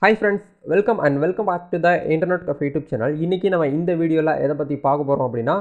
Hi friends, welcome back to the Internet Cafe YouTube channel. இன்னைக்கு நம்ம இந்த வீடியோல எதை பத்தி பார்க்க போறோம் அப்படினா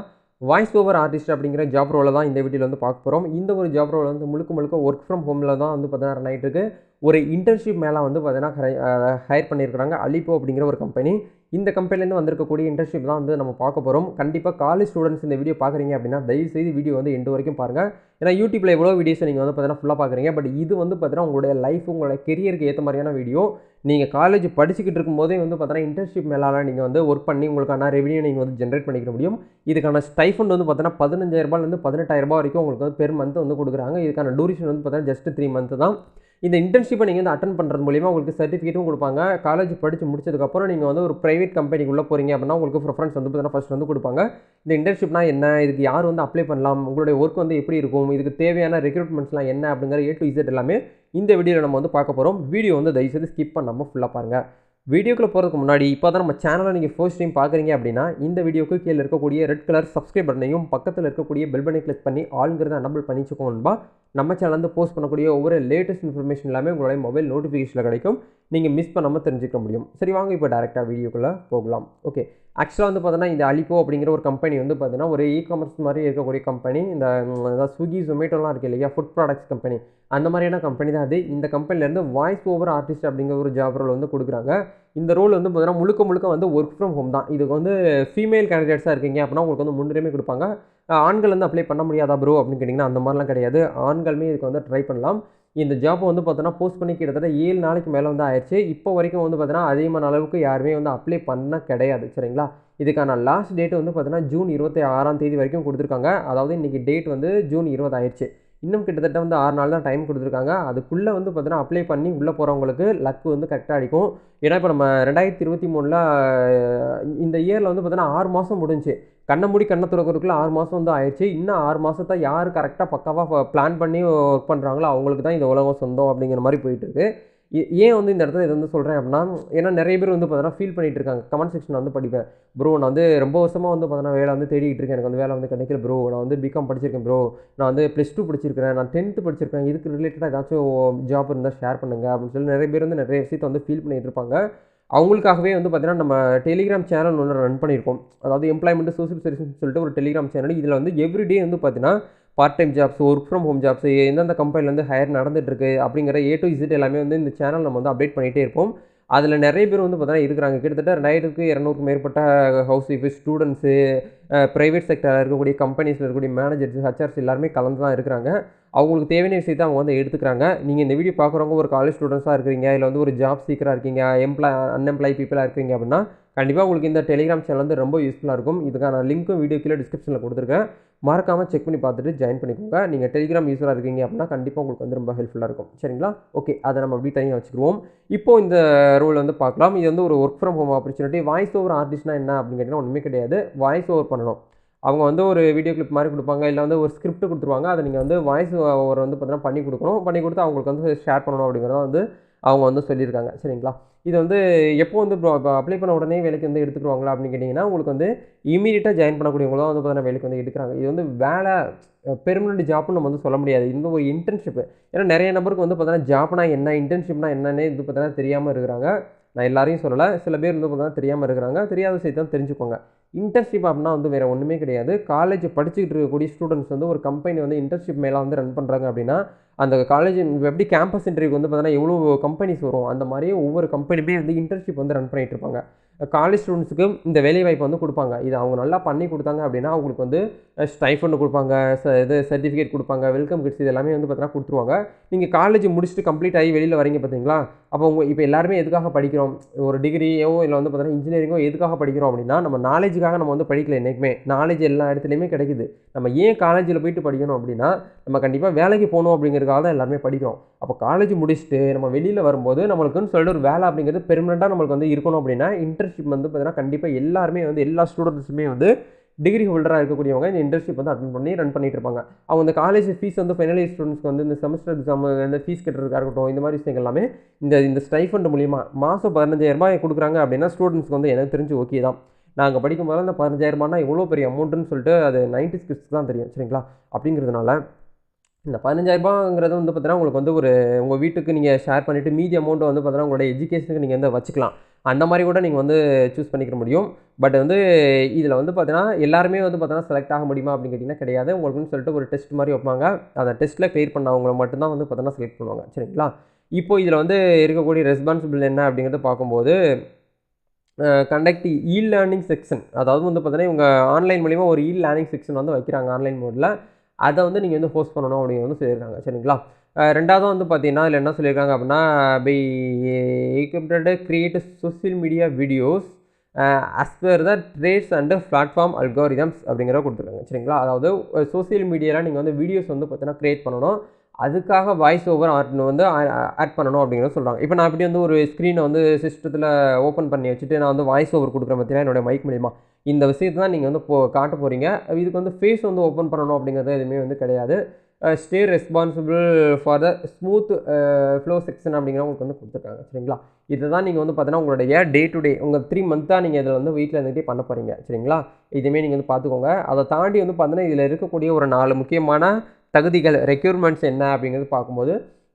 வாய்ஸ் ஓவர் ஆர்டிஸ்ட் அப்படிங்கிற ஜாப் ரோல தான் இந்த வீடியோல வந்து பார்க்க போறோம். இந்த ஒரு ஜாப் ரோல் வந்து முழுக்க வொர்க் ஃப்ரம் ஹோம்ல தான் வந்து பார்த்தா ரன் ஆயிட்டு இருக்கு. ஒரு இன்டர்ன்ஷிப் மேல வந்து பார்த்தீங்கன்னா ஹையர் பண்ணியிருக்காங்க அலிப்போ அப்படிங்கிற ஒரு கம்பெனி. இந்த கம்பெனிலேருந்து வந்திருக்கக்கூடிய இன்டர்ன்ஷிப் தான் வந்து நம்ம பார்க்க போகிறோம். கண்டிப்பாக காலேஜ் ஸ்டூடெண்ட்ஸ் இந்த வீடியோ பார்க்குறீங்க அப்படின்னா தயவுசெய்து வீடியோ வந்து எண்டு வரைக்கும் பாருங்கள். ஏன்னா யூடியூப்பில் எவ்வளோ வீடியோஸ் நீங்கள் வந்து பார்த்தீங்கன்னா ஃபுல்லாக பார்க்குறீங்க. பட் இது வந்து பார்த்தீங்கன்னா உங்களுடைய லைஃப் உங்களோட கெரியருக்கு ஏற்ற மாதிரியான வீடியோ. நீங்கள் காலேஜ் படிச்சுக்கிட்டு இருக்கும்போதே வந்து பார்த்தீங்கன்னா இன்டர்ன்ஷிப் மேலால் நீங்கள் வந்து ஒர்க் பண்ணி உங்களுக்கான ரெவன்யூ நீங்கள் வந்து ஜென்ரேட் பண்ணிக்க முடியும். இதுக்கான ஸ்டைஃபண்ட் வந்து பார்த்தீங்கன்னா 15,000 18,000 வரைக்கும் உங்களுக்கு வந்து பெர் மந்த் வந்து கொடுக்குறாங்க. இதுக்கான டூரேஷன் வந்து பார்த்தீங்கன்னா ஜஸ்ட் 3 மந்த் தான். இந்த இன்டர்ன்ஷிப்பை நீங்கள் வந்து அட்டன் பண்ணுறது மூலிமா உங்களுக்கு சர்டிஃபிகேட்டும் கொடுப்பாங்க. காலேஜ் படித்து முடிச்சதுக்கப்புறம் நீங்கள் வந்து ஒரு ப்ரைவேட் கம்பெனிக்குள்ளே போகிறீங்க அப்படின்னா உங்களுக்கு ப்ரிஃபரன்ஸ் வந்து பார்த்தீங்கன்னா ஃபஸ்ட் வந்து கொடுப்பாங்க. இந்த இன்டர்ன்ஷிப்னா என்ன, இதுக்கு யார் வந்து அப்ளை பண்ணலாம், உங்களுடைய ஒர்க் வந்து எப்படி இருக்கும், இதுக்கு தேவையான ரெக்ரூட்மெண்ட்ஸ்லாம் என்ன அப்படிங்கிற A to Z எல்லாமே இந்த வீடியோவில் நம்ம வந்து பார்க்க போகிறோம். வீடியோ வந்து தயவுசெய்து ஸ்கிப் பண்ணாமல் ஃபுல்லாக பாருங்கள். வீடியோக்குள்ளே போகிறதுக்கு முன்னாடி இப்போ தான் நம்ம சேனலை நீங்கள் ஃபர்ஸ்ட் டைம் பார்க்குறீங்க அப்படின்னா இந்த வீடியோக்கு கீழே இருக்கக்கூடிய ரெட் கலர் சப்ஸ்கிரைப் பட்டனையும் பக்கத்தில் இருக்கக்கூடிய பெல் பட்டனை கிளிக் பண்ணி ஆளுங்கிறத எனபிள் பண்ணி வச்சுக்கோங்கன்பா. நம்ம சேனல் வந்து போஸ்ட் பண்ணக்கூடிய ஒவ்வொரு லேட்டஸ்ட் இன்ஃபர்மேஷன் எல்லாமே உங்களுடைய மொபைல் நோட்டிஃபிகேஷனில் கிடைக்கும். நீங்கள் மிஸ் பண்ணாமல் தெரிஞ்சுக்க முடியும். சரி, வாங்க இப்போ டேரெக்டாக வீடியோக்குள்ளே போகலாம். ஓகே, ஆக்சுவலாக வந்து பார்த்தீங்கன்னா இந்த அலிப்போ அப்படிங்கிற ஒரு கம்பெனி வந்து பார்த்தீங்கன்னா ஒரு இ-காமர்ஸ் மாதிரி இருக்கக்கூடிய கம்பெனி. இந்த ஸ்விக்கி ஜொமேட்டோலாம் இருக்குது இல்லையா, ஃபுட் ப்ராடக்ட்ஸ் கம்பெனி, அந்த மாதிரியான கம்பெனி தான் அது. இந்த கம்பெனிலேருந்து வாய்ஸ் ஓவர் ஆர்டிஸ்ட் அப்படிங்கிற ஒரு ஜாப் ரோல் வந்து கொடுக்குறாங்க. இந்த ரோல் வந்து பார்த்தீங்கன்னா முழுக்க வந்து ஒர்க் ஃப்ரம் ஹோம் தான். இதுக்கு வந்து ஃபீமேல் கேண்டிடேட்ஸாக இருக்கீங்க அப்படின்னா உங்களுக்கு வந்து முன்னுரிமை கொடுப்பாங்க. ஆண்கள் வந்து அப்ளை பண்ண முடியாதா ப்ரோ அப்படின்னு கேட்டிங்கன்னா அந்த மாதிரிலாம் கிடையாது. ஆண்களுமே இதுக்கு வந்து ட்ரை பண்ணலாம். இந்த ஜாப் வந்து பார்த்தோன்னா போஸ்ட் பண்ணி கிட்டத்தட்ட 7 நாளைக்கு மேலே வந்து ஆயிடுச்சு. இப்போ வரைக்கும் வந்து பார்த்தீங்கன்னா அதிகமான அளவுக்கு யாருமே வந்து அப்ளை பண்ண கிடையாது. சரிங்களா, இதுக்கான லாஸ்ட் டேட் வந்து பார்த்தீங்கன்னா ஜூன் 26 வரைக்கும் கொடுத்துருக்காங்க. அதாவது இன்றைக்கி டேட் வந்து ஜூன் 20 ஆயிடுச்சு. இன்னும் கிட்டத்தட்ட வந்து 6 நாள் தான் டைம் கொடுத்துருக்காங்க. அதுக்குள்ளே வந்து பார்த்தீங்கன்னா அப்ளை பண்ணி உள்ளே போகிறவங்களுக்கு லக்கு வந்து கரெக்டாக அடிக்கும். ஏன்னா இப்போ நம்ம 2023 இந்த இயரில் வந்து பார்த்தீங்கன்னா 6 மாதம் முடிஞ்சு கண்ணை மூடி கண்ணை திறக்கிறதுக்குள்ள 6 மாதம் வந்து ஆயிடுச்சு. இன்னும் 6 மாதத்தை யார் கரெக்டாக பக்காவாக பிளான் பண்ணி ஒர்க் பண்ணுறாங்களோ அவங்களுக்கு தான் இந்த உலகம் சொந்தம் அப்படிங்கிற மாதிரி போயிட்டுருக்கு. ஏன் வந்து இந்த இடத்துல இதை வந்து சொல்கிறேன் அப்படின்னா, ஏன்னா நிறைய பேர் வந்து பார்த்தீங்கன்னா ஃபீல் பண்ணிகிட்டு இருக்காங்க. கமெண்ட் செக்ஷன் வந்து படிப்பேன். ப்ரோ, நான் வந்து ரொம்ப வருஷமாக வந்து பார்த்தீங்கன்னா வேலை வந்து தேடிட்டு இருக்கேன், எனக்கு வந்து வேலை வந்து கிடைக்கல ப்ரோ, நான் வந்து பிகாம் படிச்சிருக்கேன் ப்ரோ, நான் வந்து +2 படிச்சிருக்கிறேன், நான் 10th படிச்சிருக்கேன், இதுக்கு ரிலேட்டடாக ஏதாச்சும் ஜாப் இருந்தால் ஷேர் பண்ணுங்கள் அப்படின்னு சொல்லி நிறைய பேர் வந்து நிறைய விஷயத்தை வந்து ஃபீல் பண்ணிகிட்டு இருப்பாங்க. அவங்களுக்காகவே வந்து பார்த்தீங்கன்னா நம்ம டெலிகிராம் சேனல் ஒன்று ரன் பண்ணியிருக்கோம். அதாவது எம்ப்ளாய்மெண்ட் சோசியல் சர்வீஸ்னு சொல்லிட்டு ஒரு டெலிகிராம் சேனல். இதில் வந்து எவ்ரிடே வந்து பார்த்தீங்கன்னா part time jobs, work from home jobs, எந்தெந்த கம்பெனிலேருந்து ஹையர் நடந்துகிட்ருக்கு அப்படிங்கிற A to Z எல்லாமே வந்து இந்த சேனல் நம்ம வந்து அப்டேட் பண்ணிகிட்டே இருப்போம். அதில் நிறைய பேர் வந்து பார்த்தீங்கன்னா இருக்கிறாங்க. கிட்டத்தட்ட 2200 மேற்பட்ட ஹவுஸ் ஒய்ஃபு, ஸ்டூடெண்ட்ஸு, ப்ரைவேட் செக்டரில் இருக்கக்கூடிய கம்பெனிஸில் இருக்கக்கூடிய மேனேஜர்ஸ், ஹச்ஆர்ஸ் எல்லாருமே கலந்து தான் இருக்கிறாங்க. அவங்களுக்கு தேவையான விஷயத்தை அவங்க வந்து எடுத்துக்கிறாங்க. நீங்கள் இந்த வீடியோ பார்க்குறவங்க ஒரு காலேஜ் ஸ்டூடெண்ட்ஸாக இருக்கிறீங்க, இல்லை வந்து ஒரு ஜாப் சீக்கராக இருக்கீங்க, அன்எம்ப்ளாய் பீப்புளாக இருக்கீங்க அப்படின்னா கண்டிப்பாக உங்களுக்கு இந்த டெலிகிராம் சேனல் வந்து ரொம்ப யூஸ்ஃபுல்லாக இருக்கும். இதுக்கான லிங்க்கும் வீடியோ கீழே டிஸ்கிரிப்ஷனில் கொடுத்துருக்கேன். மறக்காமல் செக் பண்ணி பார்த்துட்டு ஜாயின் பண்ணிக்கோங்க. நீங்கள் டெலிகிராம் யூஸராக இருக்கீங்க அப்படின்னா கண்டிப்பாக உங்களுக்கு வந்து ரொம்ப ஹெல்ப்ஃபுல்லாக இருக்கும். சரிங்களா, ஓகே, அதை நம்ம அப்படி தனியாக வச்சுக்குவோம். இப்போது இந்த ரோல் வந்து பார்க்கலாம். இது வந்து ஒரு work from home opportunity. Voice over ஆர்டிஸ்ட்னா என்ன அப்படின்னு கேட்டிங்கன்னா ஒன்றுமே கிடையாது. வாய்ஸ் ஓவர் பண்ணணும். அவங்க வந்து ஒரு வீடியோ கிளிப் மாதிரி கொடுப்பாங்க, இல்லை வந்து ஒரு ஸ்கிரிப்ட் கொடுத்துருவாங்க. அதை நீங்கள் வந்து வாய்ஸ் ஓவர் வந்து பார்த்தீங்கன்னா பண்ணி கொடுக்கணும். பண்ணி கொடுத்து அவங்களுக்கு வந்து ஷேர் பண்ணணும் அப்படிங்கிறத வந்து அவங்க வந்து சொல்லியிருக்காங்க. சரிங்களா, இது வந்து எப்போ வந்து இப்போ அப்ளை பண்ண உடனே வேலைக்கு வந்து எடுத்துக்குவாங்களா அப்படின்னு கேட்டிங்கன்னா உங்களுக்கு வந்து இமீடியட்டாக ஜாயின் பண்ணக்கூடியவங்களும் வந்து பார்த்தீங்கன்னா வேலைக்கு வந்து எடுக்கிறாங்க. இது வந்து வேலை பெர்மனெண்ட் ஜாப்னு நம்ம வந்து சொல்ல முடியாது. இந்த ஒரு இன்டர்ன்ஷிப்பு. ஏன்னா நிறைய நபருக்கு வந்து பார்த்தீங்கன்னா ஜாப்னா என்ன, இன்டர்ன்ஷிப்னா என்னன்னே இது பார்த்தீங்கன்னா தெரியாமல் இருக்கிறாங்க. நான் எல்லாரையும் சொல்லலை, சில பேர் வந்து பார்த்தீங்கன்னா தெரியாமல் இருக்கிறாங்க. தெரியாத விஷயத்தை தெரிஞ்சுக்கோங்க. இன்டர்ன்ஷிப் அப்படின்னா வந்து வேறு ஒன்றுமே கிடையாது. காலேஜ் படிச்சுக்கிட்டு இருக்கக்கூடிய ஸ்டூடெண்ட்ஸ் வந்து ஒரு கம்பெனி வந்து இன்டர்ன்ஷிப் மேலே வந்து ரன் பண்ணுறாங்க அப்படின்னா அந்த காலேஜ் எப்படி கேம்பஸ் இன்டர்வியூக்கு வந்து பார்த்தீங்கன்னா எவ்வளோ கம்பெனிஸ் வரும், அந்த மாதிரியே ஒவ்வொரு கம்பெனியுமே வந்து இன்டர்ன்ஷிப் வந்து ரன் பண்ணிகிட்டு இருப்பாங்க. காலேஜ் ஸ்டூடெண்ட்ஸுக்கு இந்த வேலைவாய்ப்பு வந்து கொடுப்பாங்க. இது அவங்க நல்லா பண்ணி கொடுத்தாங்க அப்படின்னா அவங்களுக்கு வந்து ஸ்டைஃபண்ட் கொடுப்பாங்க, இது சர்டிஃபிகேட் கொடுப்பாங்க, வெல்கம் கிட்ஸ், இது எல்லாமே வந்து பார்த்தீங்கன்னா கொடுத்துருவாங்க. நீங்கள் காலேஜ் முடிச்சுட்டு கம்ப்ளீட் ஆகி வெளியில் வரீங்க பார்த்தீங்களா, அப்போ இப்போ எல்லாருமே எதுக்காக படிக்கிறோம், ஒரு டிகிரியோ இல்லை வந்து பார்த்தீங்கன்னா இன்ஜினியரிங்கோ எதுக்காக படிக்கிறோம் அப்படின்னா நம்ம நாலேஜுக்காக நம்ம வந்து படிக்கல. என்றைக்குமே நாலேஜ் எல்லா இடத்துலையுமே கிடைக்குது. நம்ம ஏன் காலேஜில் போயிட்டு படிக்கணும் அப்படின்னா நம்ம கண்டிப்பாக வேலைக்கு போகணும் அப்படிங்கிறதுக்காக தான் எல்லாருமே படிக்கிறோம். அப்போ காலேஜ் முடிச்சுட்டு நம்ம வெளியில் வரும்போது நம்மளுக்குன்னு சொல்லிட்டு ஒரு வேலை அப்படிங்கிறது பெர்மனெண்ட்டாக நம்மளுக்கு வந்து இருக்கணும் அப்படின்னா இன்டர்ன்ஷிப் வந்து பார்த்தீங்கன்னா கண்டிப்பாக எல்லாருமே வந்து எல்லா ஸ்டூடெண்ட்ஸுமே வந்து டிகிரி ஹோல்டராக இருக்கக்கூடியவங்க இந்த இன்டர்ன்ஷிப் வந்து அட்டன் பண்ணி ரன் பண்ணிட்டு இருப்பாங்க. அவங்க இந்த காலேஜ் ஃபீஸ் வந்து ஃபைனல் இயர் ஸ்டூடெண்ட்ஸ்க்கு வந்து இந்த செமஸ்டர் எக்ஸாம் இந்த ஃபீஸ் கட்டுறதுக்காக இருக்கட்டும், இந்த மாதிரி விஷயங்கள் எல்லாமே இந்த ஸ்டைஃபண்ட் மூலிமா மாதம் 15,000 கொடுக்குறாங்க அப்படின்னா ஸ்டூடெண்ட்ஸ்க்கு வந்து எனக்கு தெரிஞ்சு ஓகே தான். நாங்கள் படிக்கும்போது அந்த 15,000 எவ்வளோ பெரிய அமௌண்ட்டுன்னு சொல்லிட்டு அது 90s கிட்ஸ்க்கு தான் தெரியும். சரிங்களா, அப்படிங்கிறதுனால இந்த 15,000ங்கிறது வந்து பார்த்தீங்கன்னா, உங்களுக்கு வந்து ஒரு உங்க வீட்டுக்கு நீங்க ஷேர் பண்ணிட்டு மீதி அமௌண்ட்ட வந்து பார்த்தீங்கன்னா, உங்களோட எஜுகேஷனுக்கு நீங்க வந்து வச்சுக்கலாம். அந்த மாரி கூட நீங்க வந்து சூஸ் பண்ணிக்கிற முடியும். பட் வந்து இதில வந்து பார்த்தீங்கன்னா, எல்லாருமே வந்து பார்த்தீங்கன்னா, செலக்ட் ஆக முடியுமா அப்படின்னு கேட்டீங்கன்னா கிடையாது. உங்களுக்குன்னு சொல்லிட்டு ஒரு டெஸ்ட் மாரி வைப்பாங்க. அந்த டெஸ்ட்ல கிளியர் பண்ணவங்கள மட்டும் தான் வந்து பார்த்தீங்கன்னா, செலக்ட் பண்ணுவாங்க. சரிங்களா? இப்போ இதில வந்து இருக்கக்கூடிய ரெஸ்பான்சிபிள் என்ன அப்படிங்கிறத பார்க்கும்போது, கண்டக்ட் லேர்னிங் செக்ஷன். அதாவது வந்து பார்த்தீங்கன்னா, இவங்க ஆன்லைன் மூலியமா ஒரு லேர்னிங் செக்ஷன் வந்து வைக்கிறாங்க ஆன்லைன் மோட்ல. அத வந்து நீங்க வந்து ஹோஸ்ட் பண்ணணும் அப்படின்னு வந்து சொல்லியிருக்காங்க. சரிங்களா? 2வது வந்து பார்த்தீங்கன்னா, இதில என்ன சொல்லியிருக்காங்க அப்படின்னா, by equipped create social media videos as per the trades and platform algorithms அப்படிங்கிறத குடுத்துருக்காங்க. சரிங்களா? அதாவது சோசியல் மீடியால நீங்க வந்து வீடியோஸ் வந்து பார்த்தீங்கன்னா, கிரியேட் பண்ணணும். அதுக்காக வாய்ஸ் ஓவர் ஆர்ட்ன்னு வந்து ஆட் பண்ணணும் அப்படிங்கிறத சொல்றாங்க. இப்ப நான் இப்படி வந்து ஒரு ஸ்க்ரீன வந்து சிஸ்டத்தில ஓப்பன் பண்ணி வச்சுட்டு, நான் வந்து வாய்ஸ் ஓவர் குடுக்குறேன் பார்த்தீங்களா, என்னோட மைக் மூலியமா. இந்த விஷயத்த தான் நீங்க வந்து காட்ட போறீங்க. இதுக்கு வந்து ஃபேஸ் வந்து ஓப்பன் பண்ணணும் அப்படிங்கிறது எதுவுமே வந்து கிடையாது. Stay responsible for the smooth flow section அப்படிங்கிற உங்களுக்கு வந்து குடுத்துருக்காங்க. சரிங்களா? இத தான் நீங்க வந்து பார்த்தீங்கன்னா, உங்களுடைய டே டு டே உங்க 3 மந்த்தா நீங்க இத வந்து வீட்ல இருந்துகிட்டே பண்ண போறீங்க. சரிங்களா? இதுவுமே நீங்க வந்து பார்த்துக்கோங்க. அத தாண்டி வந்து பார்த்தீங்கன்னா, இதில இருக்கக்கூடிய ஒரு 4 முக்கியமான தகுதிகள், ரெக்யூர்மெண்ட்ஸ் என்ன அப்படிங்கிறது பார்க்கும்போது,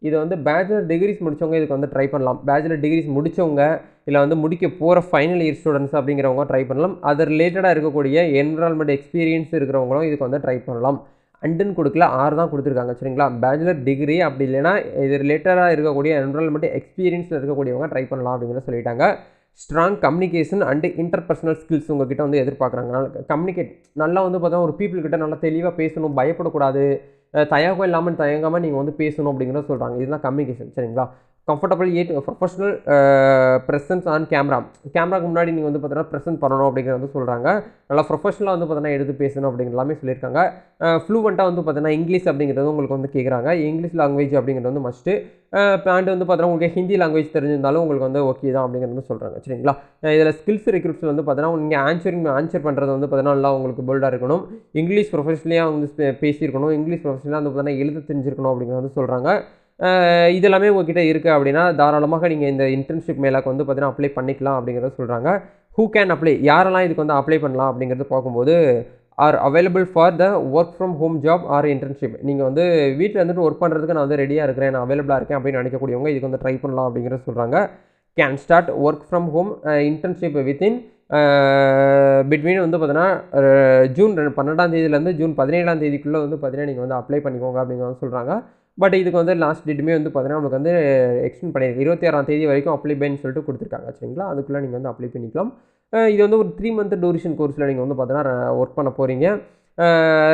இத வந்து பேச்சுலர் டிகிரிஸ் முடிச்சவங்க இதுக்கு வந்து ட்ரை பண்ணலாம். பேச்சுலர் டிகிரிஸ் முடிச்சவங்க, இல்ல வந்து முடிக்க போற ஃபைனல் இயர் ஸ்டூடண்ட்ஸ் அப்படிங்கிறவங்க ட்ரை பண்ணலாம். அது ரிலேட்டடா இருக்கக்கூடிய என்விரான்மென்ட் எக்ஸ்பீரியன்ஸ் இருக்கிறவங்களும் இதுக்கு வந்து ட்ரை பண்ணலாம். அண்டுன்னு குடுக்கல, 6 தான் குடுத்துருக்காங்க. சரிங்களா? பேச்சுலர் டிகிரி அப்படி இல்லைன்னா, இது ரிலேட்டடா இருக்கக்கூடிய என்விரான்மென்ட் எக்ஸ்பீரியன்ஸ்ல இருக்கக்கூடியவங்க ட்ரை பண்ணலாம் அப்படிங்கிறத சொல்லிட்டாங்க. Strong communication and interpersonal skills உங்ககிட்ட வந்து எதிர்பார்க்குறாங்க. கம்யூனிகேட் நல்லா வந்து பார்த்தீங்கன்னா, ஒரு பீப்பிள் கிட்ட நல்லா தெளிவா பேசணும், பயப்படக்கூடாது. தயக்கம் இல்லாம தயங்காம நீங்க வந்து பேசணும் அப்படிங்கிறத சொல்றாங்க. இதுதான் கம்யூனிகேஷன். சரிங்களா? Comfortable professional presence on camera. கேமராக்கு முன்னாடி நீங்க வந்து பார்த்தீங்கன்னா, பிரசன்ட் பண்ணணும் அப்படிங்கிறத வந்து சொல்றாங்க. நல்லா ப்ரொஃபஷனலா வந்து பார்த்தீங்கன்னா, எடுத்து பேசணும் அப்படிங்கிற எல்லாமே சொல்லியிருக்காங்க. ஃப்ளூவென்ட்டா வந்து பார்த்தீங்கன்னா, இங்கிலீஷ் அப்படிங்கிறது உங்களுக்கு வந்து கேட்குறாங்க. இங்கிலீஷ் லாங்குவேஜ் அப்படிங்கிறது வந்து மஸ்ட்டு. அண்ட் வந்து பார்த்தீங்கன்னா, உங்களுக்கு ஹிந்தி லாங்குவேஜ் தெரிஞ்சிருந்தாலும் உங்களுக்கு வந்து ஓகே தான் அப்படிங்கிறது வந்து சொல்றாங்க. சரிங்களா? இதில ஸ்கில்ஸ் ரெக்ரூட்ஸ் வந்து பார்த்தீங்கன்னா, நீங்க ஆன்சர் பண்றது வந்து பார்த்தீங்கன்னா, நல்லா உங்களுக்கு போல்டா இருக்கணும். இங்கிலீஷ் ப்ரொஃபஷனலியா வந்து பேசியிருக்கணும். இங்கிலீஷ் ப்ரொஃபஷனலா வந்து பார்த்தீங்கன்னா, எழுத தெரிஞ்சிருக்கணும் அப்படிங்கிறத வந்து சொல்றாங்க. இது எல்லாமே உங்ககிட்ட இருக்கு அப்படின்னா, தாராளமாக நீங்க இந்த இன்டர்ன்ஷிப் மேலாக்கு வந்து பார்த்தீங்கன்னா, அப்ளை பண்ணிக்கலாம் அப்படிங்கிறத சொல்றாங்க. Who can apply? யாரெல்லாம் இதுக்கு வந்து அப்ளை பண்ணலாம் அப்படிங்கிறது பார்க்கும்போது, are available for the work from home job or internship. நீங்க வந்து வீட்ல இருந்துட்டு ஒர்க் பண்றதுக்கு நான் வந்து ரெடியா இருக்கிறேன், நான் அவைலபிளா இருக்கேன் அப்படின்னு நினைக்கக்கூடியவங்க இதுக்கு வந்து ட்ரை பண்ணலாம் அப்படிங்கிறத சொல்றாங்க. Can start work from home internship within between வந்து பார்த்தீங்கன்னா, ஜூன் 12ஆம் தேதியிலேருந்து ஜூன் 17ஆம் தேதிக்குள்ள வந்து பார்த்தீங்கன்னா, நீங்க வந்து அப்ளை பண்ணிக்கோங்க அப்படிங்கிறத சொல்றாங்க. பட் இதுக்கு வந்து லாஸ்ட் டேட்டுமே வந்து பார்த்தீங்கன்னா, நமக்கு வந்து எக்ஸ்டெண்ட் பண்ணியிருக்கு. 26ஆம் தேதி வரைக்கும் அப்ளை பைன்னு சொல்லிட்டு குடுத்துருக்காங்க. சரிங்களா? அதுக்குள்ள நீங்க வந்து அப்ளை பண்ணிக்கலாம். இது வந்து ஒரு 3 மந்த் டூரேஷன் கோர்ஸ்ல நீங்க வந்து பார்த்தீங்கன்னா, ஒர்க் பண்ண போறீங்க.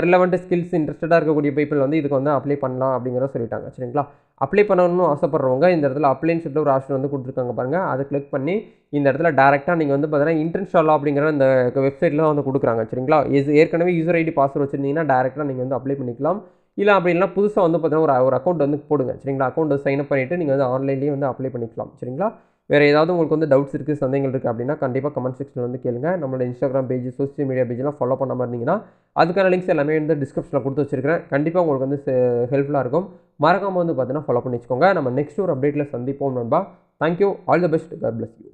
ரிலவெண்ட் ஸ்கில்ஸ் இன்ட்ரெஸ்டடா இருக்கக்கூடிய பீப்பிள் வந்து இதுக்கு வந்து அப்ளை பண்ணலாம் அப்படிங்கிறத சொல்லிட்டாங்க. சரிங்களா? அப்ளை பண்ணணும்னு ஆசைப்படுறவங்க இந்த இடத்துல அப்ளைன்னு சொல்லிட்டு ஒரு ஆப்ஷன் வந்து குடுத்துருக்காங்க பாருங்க. அத கிளிக் பண்ணி இந்த இடத்துல டைரக்ட்டா நீங்க வந்து பார்த்தீங்கன்னா, இன்டர்ன்ஷாலா அப்படிங்கிற இந்த வெப்சைட்ல தான் வந்து குடுக்குறாங்க. சரிங்களா? ஏற்கனவே யூசர் ஐடி பாஸ்வேர்ட் வச்சிருந்தீங்கன்னா, டைரக்ட்டா நீங்க வந்து அப்ளை பண்ணிக்கலாம். இல்ல அப்படி இல்லன்னா புதுசா வந்து பார்த்தீங்கன்னா, ஒரு அக்கவுண்ட் வந்து போடுங்க. சரிங்களா? அக்கவுண்ட் சைன் அப் பண்ணிட்டு நீங்க வந்து ஆன்லைன்லேயே வந்து அப்ளை பண்ணிக்கலாம். சரிங்களா? வேற ஏதாவது உங்களுக்கு வந்து டவுட்ஸ் இருக்கு, சந்தேகங்கள் இருக்கு அப்படின்னா, கண்டிப்பா கமெண்ட் செக்ஷன்ல வந்து கேளுங்க. நம்மளோட Instagram பேஜ், சோசியல் மீடியா பேஜ்லாம் ஃபாலோ பண்ணாம இருந்தீங்கன்னா, அதுக்கான லிங்க்ஸ் எல்லாமே வந்து டிஸ்கிரிப்ஷன்ல குடுத்து வச்சிருக்கிறேன். கண்டிப்பா உங்களுக்கு வந்து ஹெல்ப்ஃபுல்லா இருக்கும். மறக்காம வந்து பார்த்தீங்கன்னா, ஃபாலோ பண்ணி வச்சுக்கோங்க. நம்ம நெக்ஸ்ட் ஒரு அப்டேட்ல சந்திப்போம் நண்பா. Thank you. All the best. God bless you.